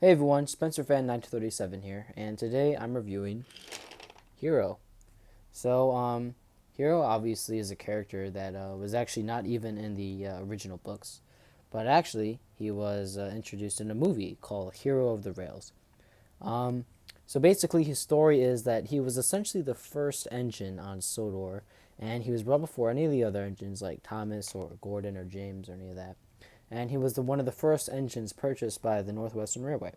Hey everyone, Spencer Fan 937 here, and today I'm reviewing Hiro. So, Hiro obviously is a character that was actually not even in the original books, but actually he was introduced in a movie called Hero of the Rails. Um, so basically, his story is that he was essentially the first engine on Sodor, and he was brought before any of the other engines like Thomas or Gordon or James or any of that. And he was one of the first engines purchased by the Northwestern Railway.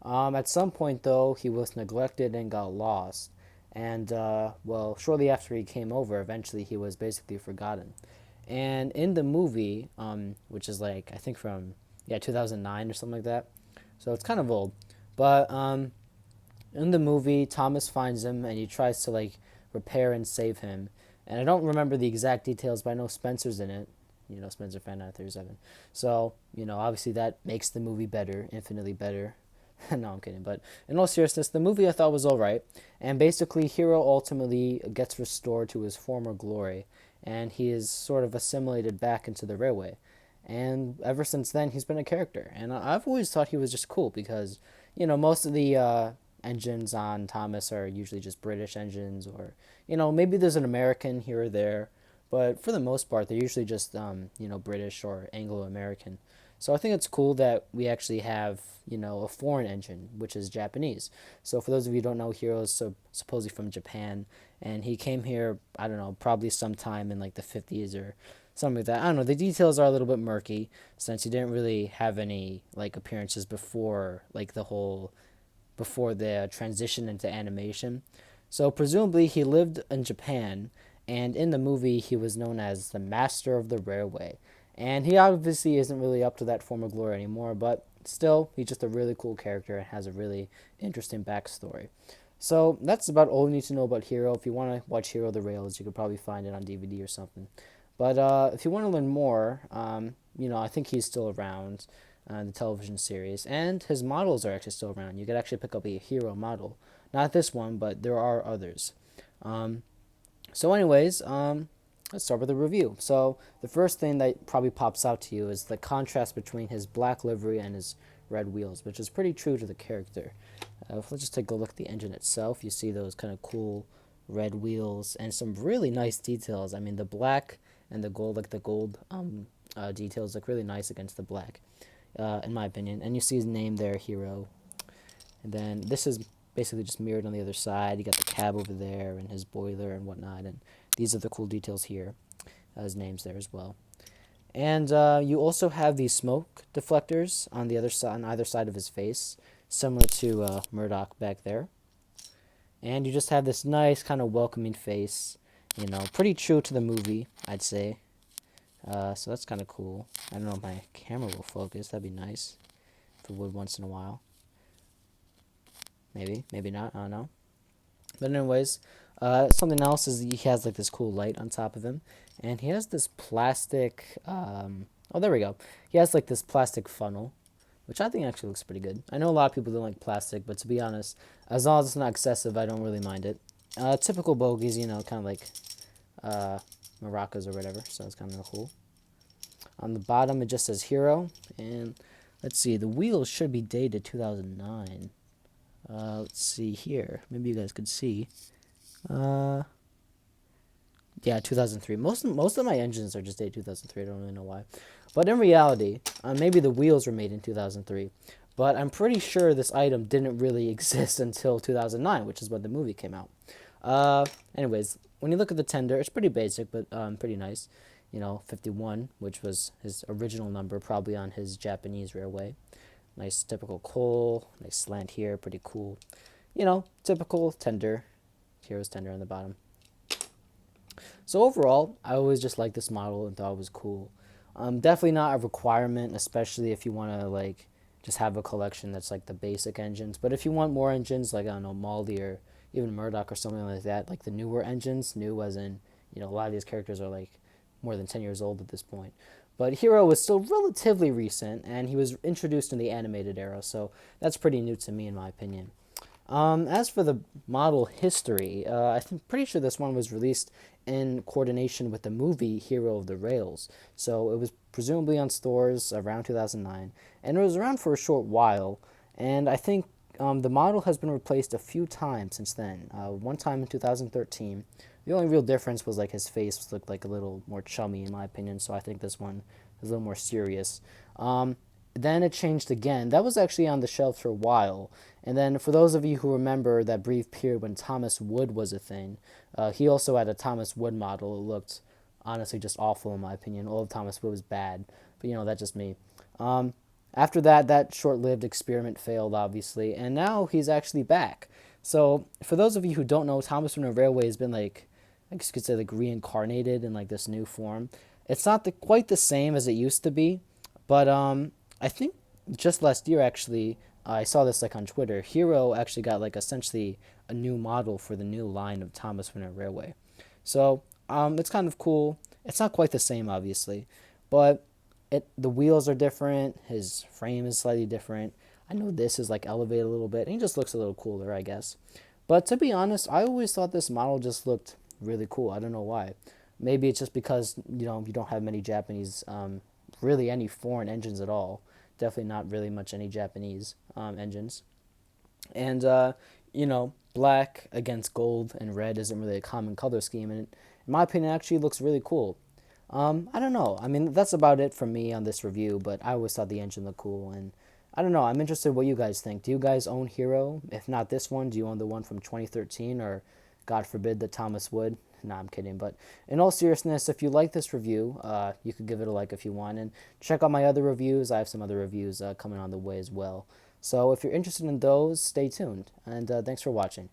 At some point, though, he was neglected and got lost. And, well, shortly after he came over, eventually he was basically forgotten. And in the movie, which is like, I think from, yeah, 2009 or something like that. So it's kind of old. But in the movie, Thomas finds him and he tries to, like, repair and save him. And I don't remember the exact details, but I know Spencer's in it. Spencer Fan 937. So, obviously that makes the movie better, infinitely better. No, I'm kidding. But in all seriousness, the movie I thought was all right. And basically, Hiro ultimately gets restored to his former glory, and he is sort of assimilated back into the railway. And ever since then, he's been a character. And I've always thought he was just cool because, most of the engines on Thomas are usually just British engines, or, maybe there's an American here or there. But for the most part, they're usually just, British or Anglo American. So I think it's cool that we actually have, a foreign engine, which is Japanese. So for those of you who don't know, Hero's supposedly from Japan, and he came here, I don't know, probably sometime in like the 50s or something like that. I don't know. The details are a little bit murky since he didn't really have any like appearances before like before the transition into animation. So presumably he lived in Japan, and in the movie he was known as the Master of the Railway. And he obviously isn't really up to that former glory anymore, but still, he's just a really cool character and has a really interesting backstory. So that's about all you need to know about Hero. If you want to watch Hero the Rails, you could probably find it on DVD or something. But if you want to learn more, I think he's still around the television series, and his models are actually still around. You could actually pick up a Hero model. Not this one, but there are others. Um, so, anyways, let's start with a review. So, the first thing that probably pops out to you is the contrast between his black livery and his red wheels, which is pretty true to the character. Let's just take a look at the engine itself. You see those kind of cool red wheels and some really nice details. I mean, the black and the gold, like the gold details, look really nice against the black, in my opinion. And you see his name there, Hero. And then this is basically just mirrored on the other side. You got the cab over there and his boiler and whatnot. And these are the cool details here. His name's there as well. And you also have these smoke deflectors on the other side, on either side of his face, similar to Murdoch back there. And you just have this nice kind of welcoming face, pretty true to the movie, I'd say. So that's kind of cool. I don't know if my camera will focus. That'd be nice if it would once in a while. Maybe, maybe not. I don't know. But anyways, something else is he has like this cool light on top of him, and he has this plastic. Oh, there we go. He has like this plastic funnel, which I think actually looks pretty good. I know a lot of people don't like plastic, but to be honest, as long as it's not excessive, I don't really mind it. Typical bogies, kind of like uh, maracas or whatever. So it's kind of cool. On the bottom, it just says Hero, and let's see. The wheels should be dated 2009. Let's see here. Maybe you guys could see. Uh, yeah, 2003. Most of my engines are just dated 2003. I don't really know why, but in reality, maybe the wheels were made in 2003. But I'm pretty sure this item didn't really exist until 2009, which is when the movie came out. Anyways, when you look at the tender, it's pretty basic, but pretty nice. 51, which was his original number, probably on his Japanese railway. Nice typical coal, nice slant here, pretty cool. Typical tender. Here's tender on the bottom. So overall, I always just liked this model and thought it was cool. Definitely not a requirement, especially if you want to like just have a collection that's like the basic engines. But if you want more engines, like I don't know, Maldi or even Murdoch or something like that, like the newer engines, new as in a lot of these characters are like more than 10 years old at this point. But Hero was still relatively recent, and he was introduced in the animated era, so that's pretty new to me, in my opinion. As for the model history, I'm pretty sure this one was released in coordination with the movie Hero of the Rails. So it was presumably on stores around 2009, and it was around for a short while. And I think the model has been replaced a few times since then. One time in 2013. The only real difference was like his face looked like a little more chummy in my opinion, so I think this one is a little more serious. Um, then it changed again. That was actually on the shelves for a while. And then for those of you who remember that brief period when Thomas Wood was a thing, he also had a Thomas Wood model. It looked honestly just awful in my opinion. All of Thomas Wood was bad, but that's just me. Um, After that, that short-lived experiment failed, obviously, and now he's actually back. So, for those of you who don't know, Thomas Winter Railway has been like, I guess you could say like reincarnated in like this new form. It's not quite the same as it used to be, but I think just last year actually, I saw this like on Twitter. Hiro actually got like essentially a new model for the new line of Thomas Winter Railway. So it's kind of cool. It's not quite the same, obviously, but the wheels are different. His frame is slightly different. I know this is like elevated a little bit. And he just looks a little cooler, I guess. But to be honest, I always thought this model just looked really cool. I don't know why. Maybe it's just because you don't have many Japanese, really any foreign engines at all. Definitely not really much any Japanese engines. And black against gold and red isn't really a common color scheme, and in my opinion, it actually looks really cool. I don't know. I mean, that's about it from me on this review, but I always thought the engine looked cool, and I don't know. I'm interested what you guys think. Do you guys own Hero? If not this one, do you own the one from 2013, or God forbid the Thomas Wood? No, I'm kidding. But in all seriousness, if you like this review, you could give it a like if you want, and check out my other reviews. I have some other reviews coming on the way as well. So if you're interested in those, stay tuned, and thanks for watching.